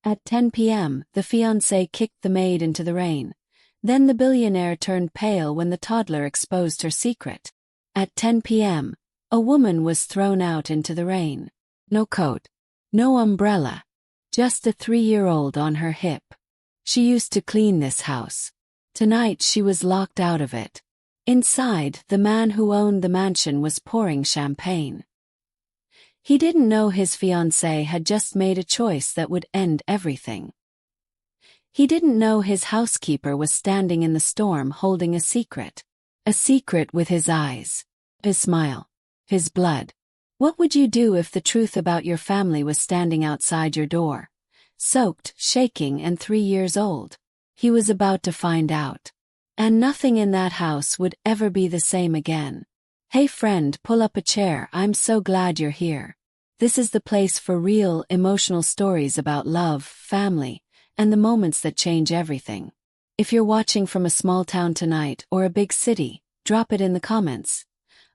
At 10 p.m., the fiancé kicked the maid into the rain. Then the billionaire turned pale when the toddler exposed her secret. At 10 p.m., a woman was thrown out into the rain. No coat, no umbrella, just a 3-year-old on her hip. She used to clean this house. Tonight she was locked out of it. Inside, the man who owned the mansion was pouring champagne. He didn't know his fiancée had just made a choice that would end everything. He didn't know his housekeeper was standing in the storm holding a secret. A secret with his eyes, his smile, his blood. What would you do if the truth about your family was standing outside your door? Soaked, shaking, and 3 years old. He was about to find out. And nothing in that house would ever be the same again. Hey friend, pull up a chair, I'm so glad you're here. This is the place for real, emotional stories about love, family, and the moments that change everything. If you're watching from a small town tonight or a big city, drop it in the comments.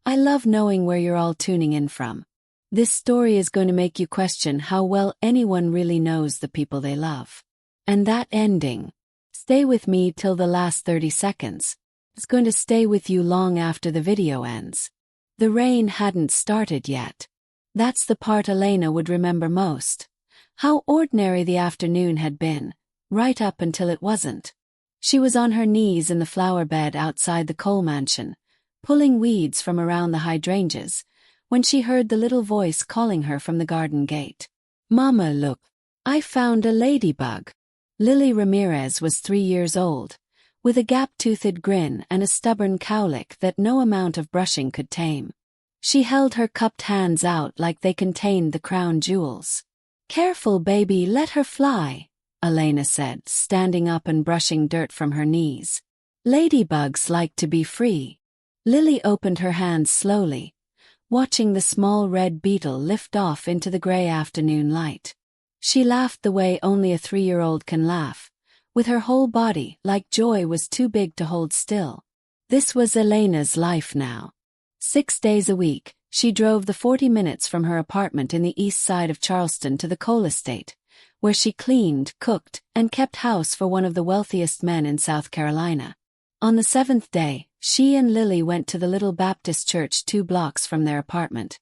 I love knowing where you're all tuning in from. This story is going to make you question how well anyone really knows the people they love. And that ending, stay with me till the last 30 seconds, is going to stay with you long after the video ends. The rain hadn't started yet. That's the part Elena would remember most. How ordinary the afternoon had been, right up until it wasn't. She was on her knees in the flower bed outside the Cole mansion, pulling weeds from around the hydrangeas, when she heard the little voice calling her from the garden gate. Mama, look, I found a ladybug. Lily Ramirez was 3 years old, with a gap-toothed grin and a stubborn cowlick that no amount of brushing could tame. She held her cupped hands out like they contained the crown jewels. Careful, baby, let her fly, Elena said, standing up and brushing dirt from her knees. Ladybugs like to be free. Lily opened her hands slowly, watching the small red beetle lift off into the gray afternoon light. She laughed the way only a 3-year-old can laugh, with her whole body like joy was too big to hold still. This was Elena's life now. 6 days a week, she drove the 40 minutes from her apartment in the east side of Charleston to the Cole estate, where she cleaned, cooked, and kept house for one of the wealthiest men in South Carolina. On the 7th day, she and Lily went to the little Baptist church 2 blocks from their apartment,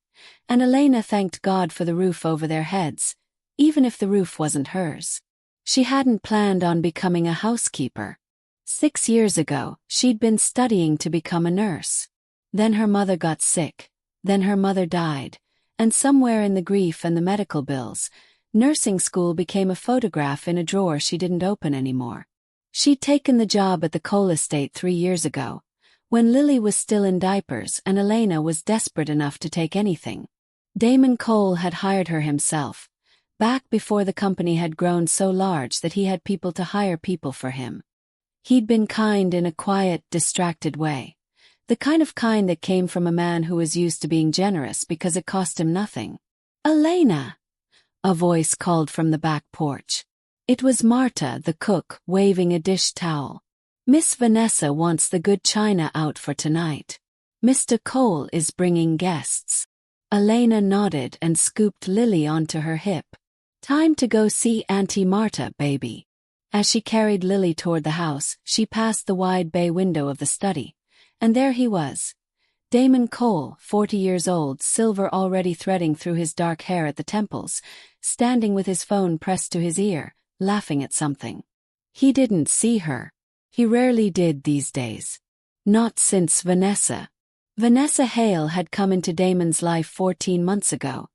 and Elena thanked God for the roof over their heads, even if the roof wasn't hers. She hadn't planned on becoming a housekeeper. 6 years ago, she'd been studying to become a nurse. Then her mother got sick, then her mother died, and somewhere in the grief and the medical bills, nursing school became a photograph in a drawer she didn't open anymore. She'd taken the job at the Cole estate 3 years ago, when Lily was still in diapers and Elena was desperate enough to take anything. Damon Cole had hired her himself, back before the company had grown so large that he had people to hire people for him. He'd been kind in a quiet, distracted way. The kind that came from a man who was used to being generous because it cost him nothing. Elena! A voice called from the back porch. It was Marta, the cook, waving a dish towel. Miss Vanessa wants the good china out for tonight. Mr. Cole is bringing guests. Elena nodded and scooped Lily onto her hip. Time to go see Auntie Marta, baby. As she carried Lily toward the house, she passed the wide bay window of the study. And there he was. Damon Cole, 40 years old, silver already threading through his dark hair at the temples, standing with his phone pressed to his ear, laughing at something. He didn't see her. He rarely did these days. Not since Vanessa. Vanessa Hale had come into Damon's life 14 months ago,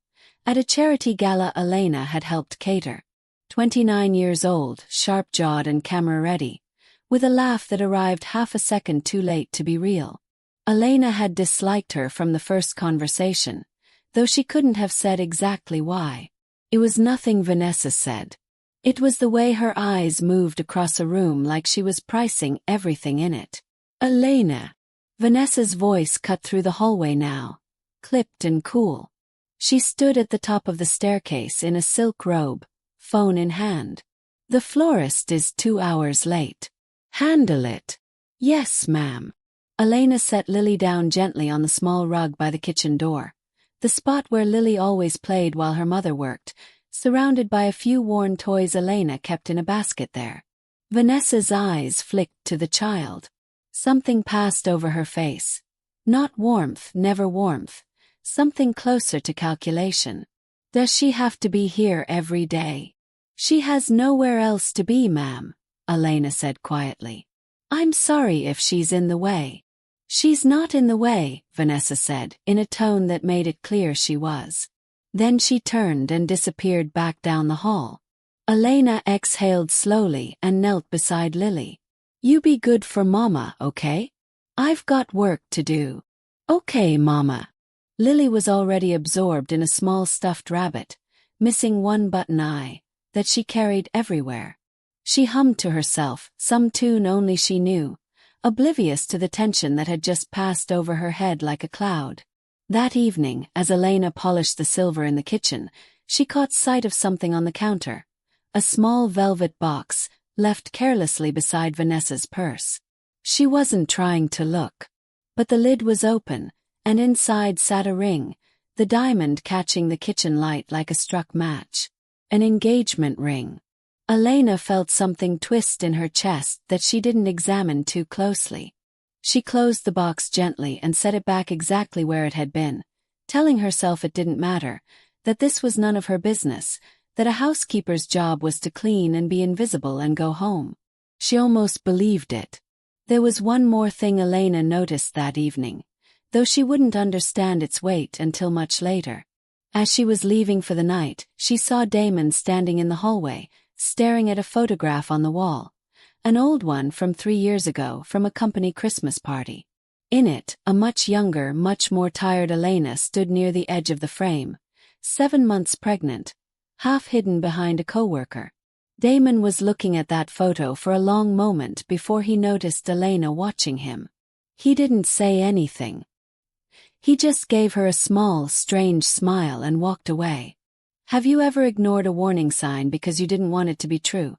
at a charity gala Elena had helped cater. 29 years old, sharp-jawed and camera-ready, with a laugh that arrived half a second too late to be real. Elena had disliked her from the first conversation, though she couldn't have said exactly why. It was nothing Vanessa said. It was the way her eyes moved across a room like she was pricing everything in it. Elena! Vanessa's voice cut through the hallway now, clipped and cool. She stood at the top of the staircase in a silk robe, phone in hand. The florist is 2 hours late. Handle it. Yes, ma'am. Elena set Lily down gently on the small rug by the kitchen door, the spot where Lily always played while her mother worked, surrounded by a few worn toys Elena kept in a basket there. Vanessa's eyes flicked to the child. Something passed over her face. Not warmth, never warmth. Something closer to calculation. Does she have to be here every day? She has nowhere else to be, ma'am, Elena said quietly. I'm sorry if she's in the way. She's not in the way, Vanessa said, in a tone that made it clear she was. Then she turned and disappeared back down the hall. Elena exhaled slowly and knelt beside Lily. You be good for Mama, okay? I've got work to do. Okay, Mama. Lily was already absorbed in a small stuffed rabbit, missing one button eye, that she carried everywhere. She hummed to herself, some tune only she knew, oblivious to the tension that had just passed over her head like a cloud. That evening, as Elena polished the silver in the kitchen, she caught sight of something on the counter. A small velvet box, left carelessly beside Vanessa's purse. She wasn't trying to look. But the lid was open, and inside sat a ring, the diamond catching the kitchen light like a struck match. An engagement ring. Elena felt something twist in her chest that she didn't examine too closely. She closed the box gently and set it back exactly where it had been, telling herself it didn't matter, that this was none of her business, that a housekeeper's job was to clean and be invisible and go home. She almost believed it. There was one more thing Elena noticed that evening, though she wouldn't understand its weight until much later. As she was leaving for the night, she saw Damon standing in the hallway, staring at a photograph on the wall. An old one from 3 years ago from a company Christmas party. In it, a much younger, much more tired Elena stood near the edge of the frame, 7 months pregnant, half hidden behind a coworker. Damon was looking at that photo for a long moment before he noticed Elena watching him. He didn't say anything. He just gave her a small, strange smile and walked away. Have you ever ignored a warning sign because you didn't want it to be true?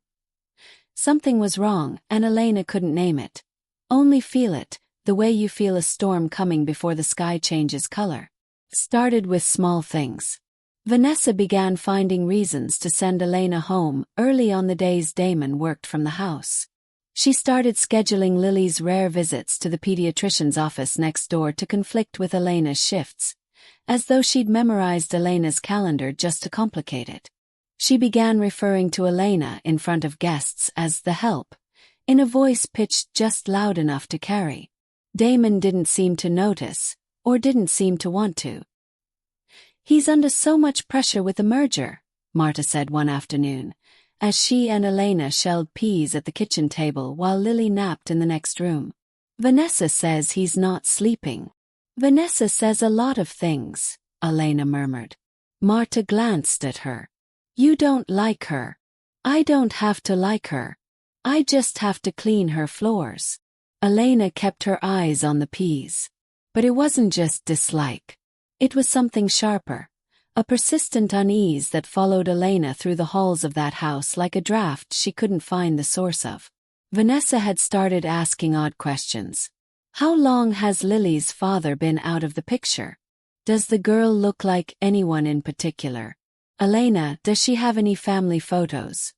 Something was wrong, and Elena couldn't name it. Only feel it, the way you feel a storm coming before the sky changes color. Started with small things. Vanessa began finding reasons to send Elena home early on the days Damon worked from the house. She started scheduling Lily's rare visits to the pediatrician's office next door to conflict with Elena's shifts, as though she'd memorized Elena's calendar just to complicate it. She began referring to Elena in front of guests as the help, in a voice pitched just loud enough to carry. Damon didn't seem to notice, or didn't seem to want to. He's under so much pressure with the merger, Marta said one afternoon, as she and Elena shelled peas at the kitchen table while Lily napped in the next room. Vanessa says he's not sleeping. Vanessa says a lot of things, Elena murmured. Marta glanced at her. You don't like her. I don't have to like her. I just have to clean her floors. Elena kept her eyes on the peas. But it wasn't just dislike. It was something sharper. A persistent unease that followed Elena through the halls of that house like a draft she couldn't find the source of. Vanessa had started asking odd questions. How long has Lily's father been out of the picture? Does the girl look like anyone in particular? Elena, does she have any family photos?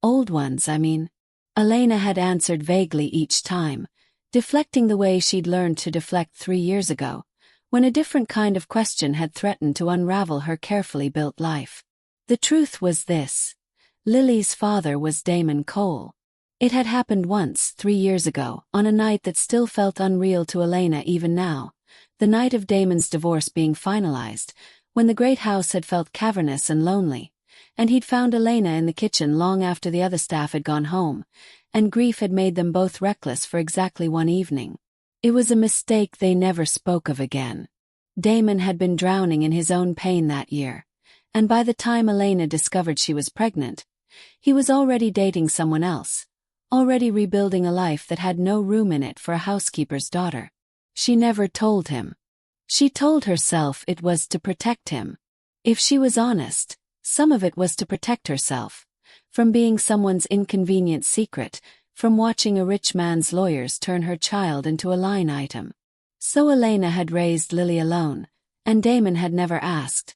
Old ones, I mean. Elena had answered vaguely each time, deflecting the way she'd learned to deflect 3 years ago, when a different kind of question had threatened to unravel her carefully built life. The truth was this. Lily's father was Damon Cole. It had happened once, 3 years ago, on a night that still felt unreal to Elena even now, the night of Damon's divorce being finalized, when the great house had felt cavernous and lonely, and he'd found Elena in the kitchen long after the other staff had gone home, and grief had made them both reckless for exactly one evening. It was a mistake they never spoke of again. Damon had been drowning in his own pain that year, and by the time Elena discovered she was pregnant, he was already dating someone else, already rebuilding a life that had no room in it for a housekeeper's daughter. She never told him. She told herself it was to protect him. If she was honest, some of it was to protect herself, from being someone's inconvenient secret, from watching a rich man's lawyers turn her child into a line item. So Elena had raised Lily alone, and Damon had never asked,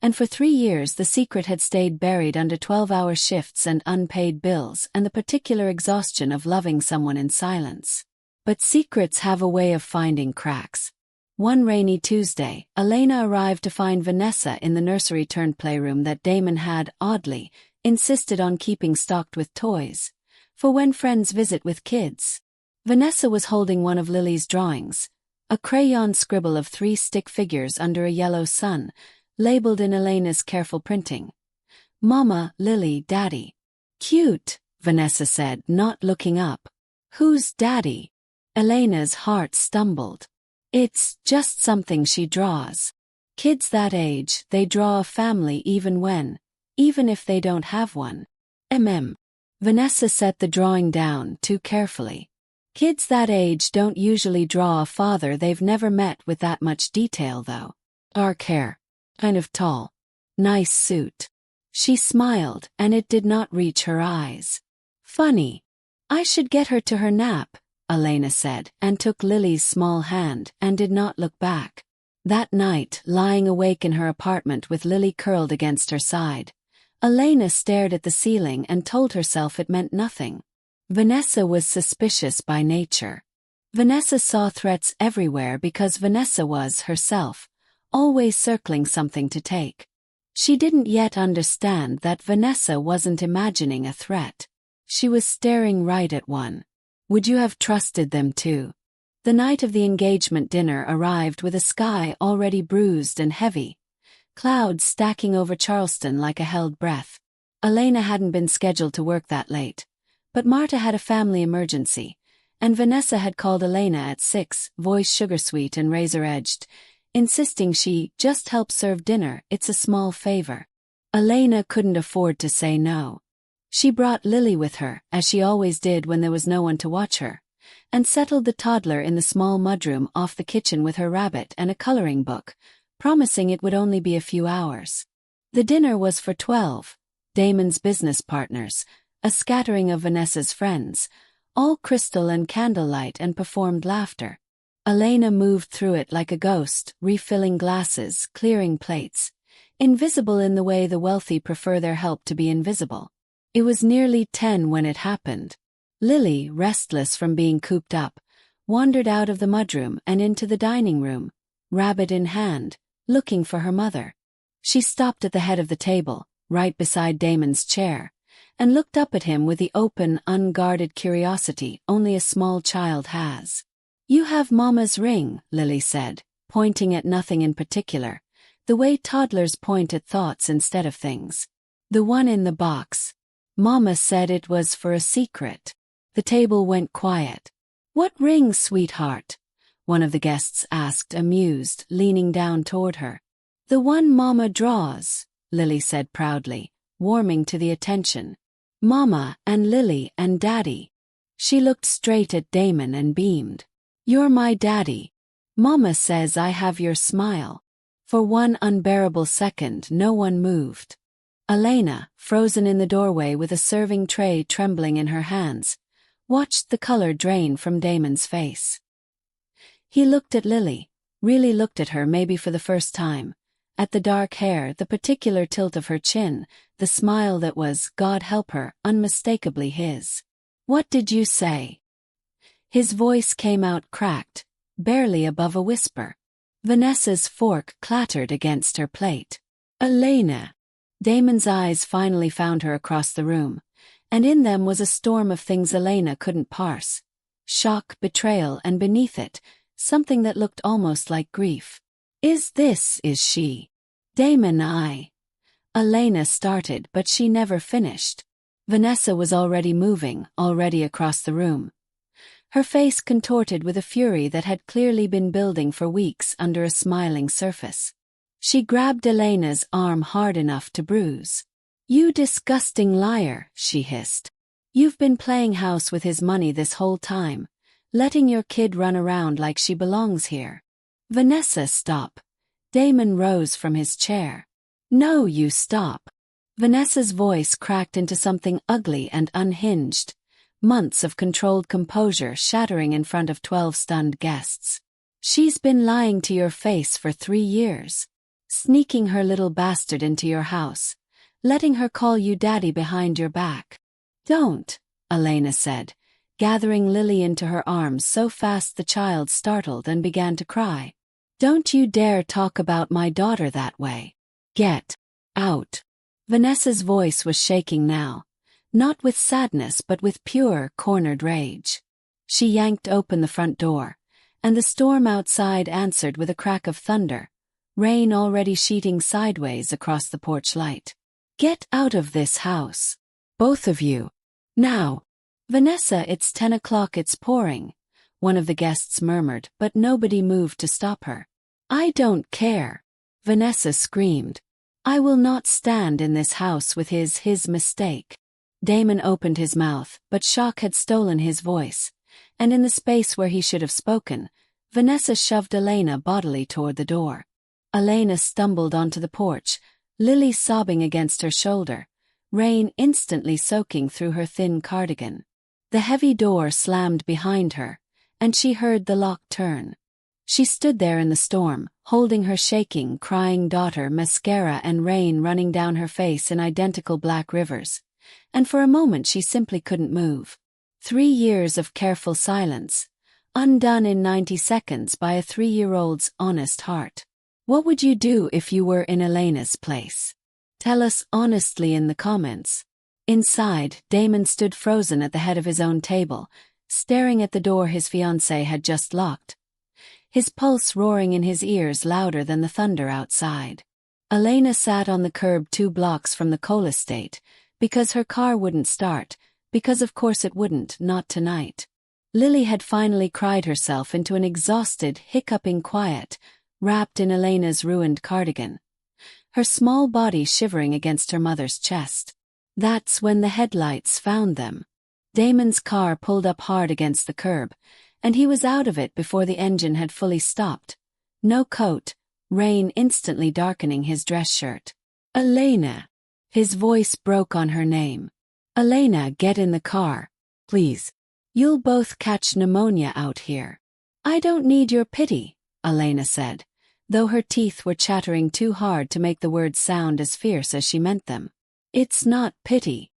And for 3 years the secret had stayed buried under 12-hour shifts and unpaid bills and the particular exhaustion of loving someone in silence. But secrets have a way of finding cracks. One rainy Tuesday, Elena arrived to find Vanessa in the nursery-turned-playroom that Damon had, oddly, insisted on keeping stocked with toys, for when friends visit with kids. Vanessa was holding one of Lily's drawings, a crayon scribble of 3 stick figures under a yellow sun, labeled in Elena's careful printing. "Mama, Lily, Daddy." "Cute," Vanessa said, not looking up. "Who's Daddy?" Elena's heart stumbled. "It's just something she draws. Kids that age, they draw a family even if they don't have one." Vanessa set the drawing down too carefully. Kids that age don't usually draw a father they've never met with that much detail though. Dark hair. Kind of tall. Nice suit. She smiled, and it did not reach her eyes. "Funny. I should get her to her nap," Elena said, and took Lily's small hand, and did not look back. That night, lying awake in her apartment with Lily curled against her side, Elena stared at the ceiling and told herself it meant nothing. Vanessa was suspicious by nature. Vanessa saw threats everywhere because Vanessa was, herself, always circling something to take. She didn't yet understand that Vanessa wasn't imagining a threat. She was staring right at one. Would you have trusted them too? The night of the engagement dinner arrived with a sky already bruised and heavy, clouds stacking over Charleston like a held breath. Elena hadn't been scheduled to work that late, but Marta had a family emergency, and Vanessa had called Elena at 6, voice sugar-sweet and razor-edged, insisting she just help serve dinner. "It's a small favor." Elena couldn't afford to say no. She brought Lily with her, as she always did when there was no one to watch her, and settled the toddler in the small mudroom off the kitchen with her rabbit and a coloring book, promising it would only be a few hours. The dinner was for 12, Damon's business partners, a scattering of Vanessa's friends, all crystal and candlelight and performed laughter. Elena moved through it like a ghost, refilling glasses, clearing plates, invisible in the way the wealthy prefer their help to be invisible. It was nearly 10 when it happened. Lily, restless from being cooped up, wandered out of the mudroom and into the dining room, rabbit in hand, looking for her mother. She stopped at the head of the table, right beside Damon's chair, and looked up at him with the open, unguarded curiosity only a small child has. "You have Mama's ring," Lily said, pointing at nothing in particular, the way toddlers point at thoughts instead of things. "The one in the box. Mama said it was for a secret." The table went quiet. "What ring, sweetheart?" one of the guests asked, amused, leaning down toward her. "The one Mama draws," Lily said proudly, warming to the attention. "Mama and Lily and Daddy." She looked straight at Damon and beamed. "You're my daddy. Mama says I have your smile." For one unbearable second no one moved. Elena, frozen in the doorway with a serving tray trembling in her hands, watched the color drain from Damon's face. He looked at Lily, really looked at her maybe for the first time, at the dark hair, the particular tilt of her chin, the smile that was, God help her, unmistakably his. "What did you say?" His voice came out cracked, barely above a whisper. Vanessa's fork clattered against her plate. "Elena." Damon's eyes finally found her across the room, and in them was a storm of things Elena couldn't parse. Shock, betrayal, and beneath it, something that looked almost like grief. Is she? Damon, Elena started, but she never finished. Vanessa was already moving, already across the room. Her face contorted with a fury that had clearly been building for weeks under a smiling surface. She grabbed Elena's arm hard enough to bruise. "You disgusting liar," she hissed. "You've been playing house with his money this whole time, letting your kid run around like she belongs here." "Vanessa, stop." Damon rose from his chair. "No, you stop." Vanessa's voice cracked into something ugly and unhinged, months of controlled composure shattering in front of 12 stunned guests. "She's been lying to your face for 3 years. Sneaking her little bastard into your house. Letting her call you daddy behind your back. Don't, Elena said, gathering Lily into her arms so fast the child startled and began to cry. Don't you dare talk about my daughter that way. Get out. Vanessa's voice was shaking now, not with sadness but with pure, cornered rage. She yanked open the front door, and the storm outside answered with a crack of thunder, rain already sheeting sideways across the porch light. Get out of this house. Both of you. Now. Vanessa, it's 10 o'clock, it's pouring, one of the guests murmured, but nobody moved to stop her. I don't care. Vanessa screamed. I will not stand in this house with his mistake. Damon opened his mouth, but shock had stolen his voice, and in the space where he should have spoken, Vanessa shoved Elena bodily toward the door. Elena stumbled onto the porch, Lily sobbing against her shoulder, rain instantly soaking through her thin cardigan. The heavy door slammed behind her, and she heard the lock turn. She stood there in the storm, holding her shaking, crying daughter, mascara and rain running down her face in identical black rivers, and for a moment she simply couldn't move. 3 years of careful silence, undone in 90 seconds by a 3-year-old's honest heart. What would you do if you were in Elena's place? Tell us honestly in the comments. Inside, Damon stood frozen at the head of his own table, staring at the door his fiancée had just locked, his pulse roaring in his ears louder than the thunder outside. Elena sat on the curb 2 blocks from the coal estate, because her car wouldn't start, because of course it wouldn't, not tonight. Lily had finally cried herself into an exhausted, hiccuping quiet, wrapped in Elena's ruined cardigan, her small body shivering against her mother's chest. That's when the headlights found them. Damon's car pulled up hard against the curb, and he was out of it before the engine had fully stopped. No coat, rain instantly darkening his dress shirt. Elena! His voice broke on her name. Elena, get in the car, please. You'll both catch pneumonia out here. I don't need your pity, Elena said, though her teeth were chattering too hard to make the words sound as fierce as she meant them. It's not pity.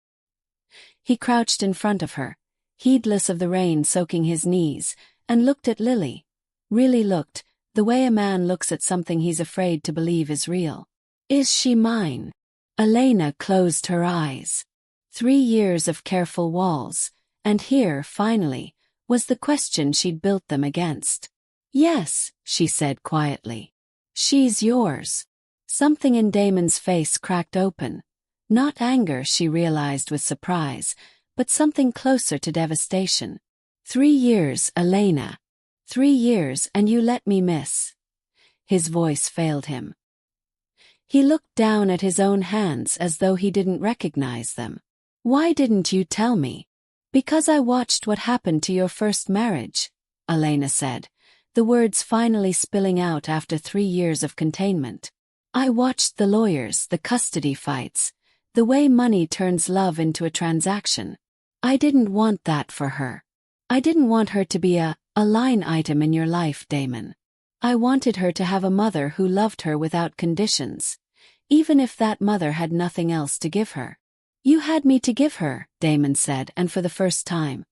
He crouched in front of her, heedless of the rain soaking his knees, and looked at Lily. Really looked, the way a man looks at something he's afraid to believe is real. Is she mine? Elena closed her eyes. 3 years of careful walls, and here, finally, was the question she'd built them against. Yes, she said quietly. She's yours. Something in Damon's face cracked open. Not anger, she realized with surprise, but something closer to devastation. 3 years, Elena. 3 years, and you let me miss. His voice failed him. He looked down at his own hands as though he didn't recognize them. Why didn't you tell me? Because I watched what happened to your first marriage, Elena said, the words finally spilling out after 3 years of containment. I watched the lawyers, the custody fights, the way money turns love into a transaction. I didn't want that for her. I didn't want her to be a line item in your life, Damon. I wanted her to have a mother who loved her without conditions, even if that mother had nothing else to give her. You had me to give her, Damon said, and for the first time.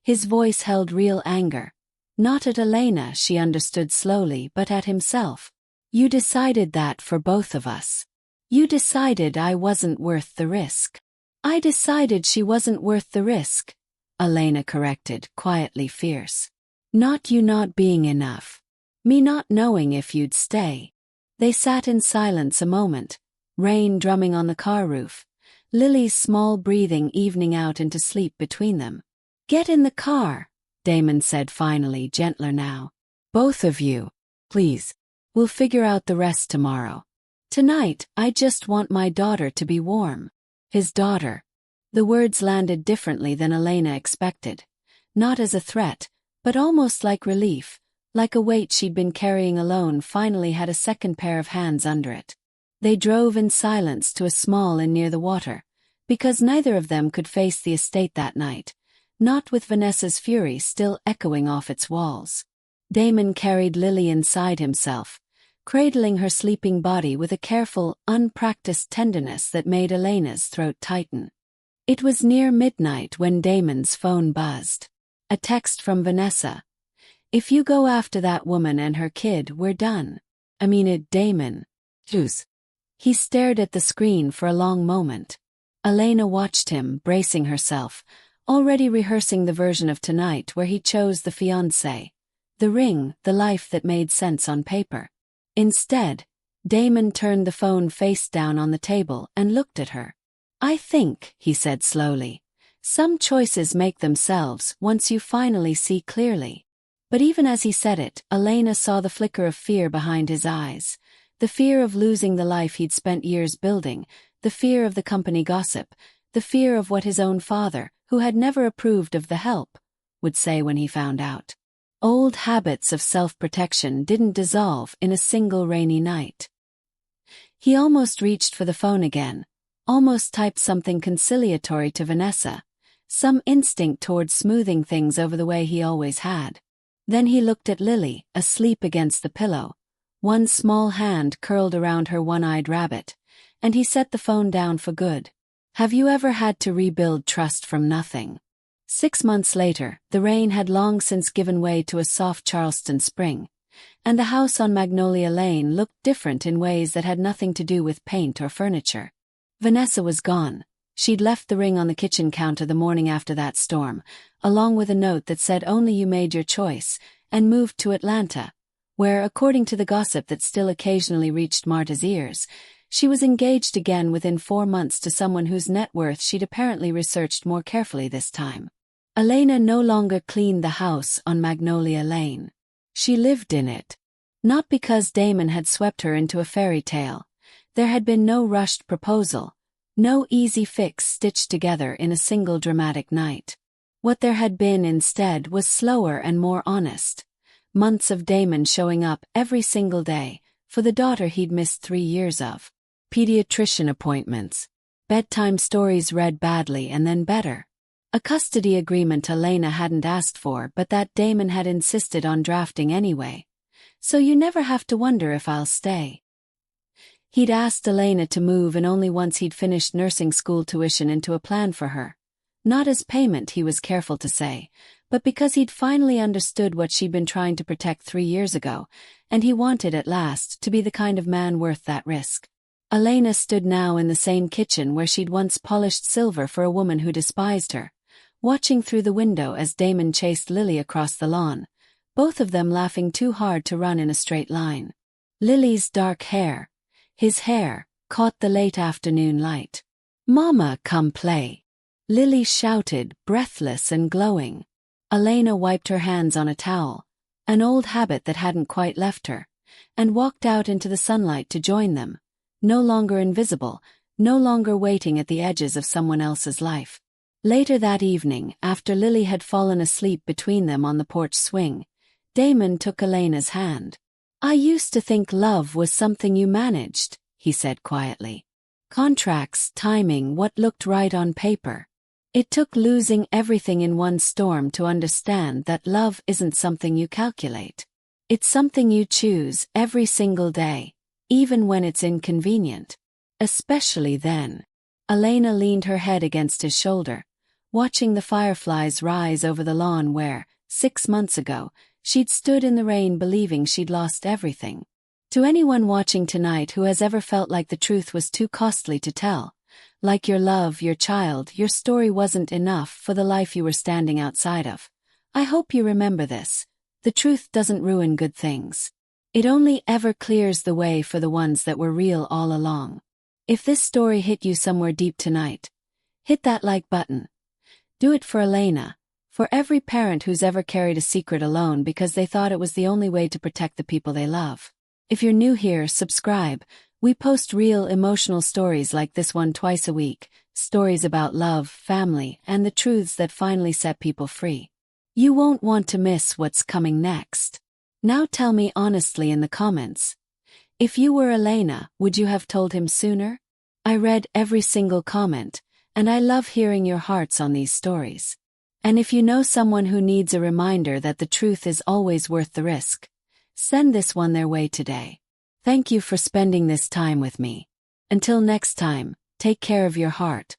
His voice held real anger. Not at Elena, she understood slowly, but at himself. You decided that for both of us. You decided I wasn't worth the risk. I decided she wasn't worth the risk, Elena corrected, quietly fierce. Not you not being enough. Me not knowing if you'd stay. They sat in silence a moment, rain drumming on the car roof, Lily's small breathing evening out into sleep between them. Get in the car, Damon said finally, gentler now. Both of you, please. We'll figure out the rest tomorrow. Tonight, I just want my daughter to be warm. His daughter. The words landed differently than Elena expected. Not as a threat, but almost like relief, like a weight she'd been carrying alone finally had a second pair of hands under it. They drove in silence to a small inn near the water, because neither of them could face the estate that night, not with Vanessa's fury still echoing off its walls. Damon carried Lily inside himself, cradling her sleeping body with a careful, unpracticed tenderness that made Elena's throat tighten. It was near midnight when Damon's phone buzzed. A text from Vanessa. "If you go after that woman and her kid, we're done." I mean it, Damon. Juice. He stared at the screen for a long moment. Elena watched him, bracing herself, already rehearsing the version of tonight where he chose the fiancé, the ring, the life that made sense on paper. Instead, Damon turned the phone face down on the table and looked at her. "I think," he said slowly, "some choices make themselves once you finally see clearly." But even as he said it, Elena saw the flicker of fear behind his eyes, the fear of losing the life he'd spent years building, the fear of the company gossip, the fear of what his own father, who had never approved of the help, would say when he found out. Old habits of self-protection didn't dissolve in a single rainy night. He almost reached for the phone again, almost typed something conciliatory to Vanessa, some instinct toward smoothing things over the way he always had. Then he looked at Lily, asleep against the pillow, one small hand curled around her one-eyed rabbit, and he set the phone down for good. Have you ever had to rebuild trust from nothing? 6 months later, the rain had long since given way to a soft Charleston spring, and the house on Magnolia Lane looked different in ways that had nothing to do with paint or furniture. Vanessa was gone. She'd left the ring on the kitchen counter the morning after that storm, along with a note that said only you made your choice, and moved to Atlanta, where, according to the gossip that still occasionally reached Marta's ears, she was engaged again within 4 months to someone whose net worth she'd apparently researched more carefully this time. Elena no longer cleaned the house on Magnolia Lane. She lived in it. Not because Damon had swept her into a fairy tale. There had been no rushed proposal, no easy fix stitched together in a single dramatic night. What there had been instead was slower and more honest. Months of Damon showing up every single day, for the daughter he'd missed 3 years of. Pediatrician appointments. Bedtime stories read badly and then better. A custody agreement Elena hadn't asked for but that Damon had insisted on drafting anyway. So you never have to wonder if I'll stay. He'd asked Elena to move and only once he'd finished nursing school tuition into a plan for her. Not as payment, he was careful to say, but because he'd finally understood what she'd been trying to protect 3 years ago, and he wanted at last to be the kind of man worth that risk. Elena stood now in the same kitchen where she'd once polished silver for a woman who despised her, watching through the window as Damon chased Lily across the lawn, both of them laughing too hard to run in a straight line. Lily's dark hair, his hair, caught the late afternoon light. "Mama, come play," Lily shouted, breathless and glowing. Elena wiped her hands on a towel, an old habit that hadn't quite left her, and walked out into the sunlight to join them, no longer invisible, no longer waiting at the edges of someone else's life. Later that evening, after Lily had fallen asleep between them on the porch swing, Damon took Elena's hand. "I used to think love was something you managed," he said quietly. "Contracts, timing, what looked right on paper. It took losing everything in one storm to understand that love isn't something you calculate. It's something you choose every single day, even when it's inconvenient. Especially then." Elena leaned her head against his shoulder, watching the fireflies rise over the lawn where, 6 months ago, she'd stood in the rain believing she'd lost everything. To anyone watching tonight who has ever felt like the truth was too costly to tell, like your love, your child, your story wasn't enough for the life you were standing outside of, I hope you remember this. The truth doesn't ruin good things. It only ever clears the way for the ones that were real all along. If this story hit you somewhere deep tonight, hit that like button. Do it for Elena, for every parent who's ever carried a secret alone because they thought it was the only way to protect the people they love. If you're new here, subscribe. We post real emotional stories like this one twice a week, stories about love, family, and the truths that finally set people free. You won't want to miss what's coming next. Now tell me honestly in the comments. If you were Elena, would you have told him sooner? I read every single comment, and I love hearing your hearts on these stories. And if you know someone who needs a reminder that the truth is always worth the risk, send this one their way today. Thank you for spending this time with me. Until next time, take care of your heart.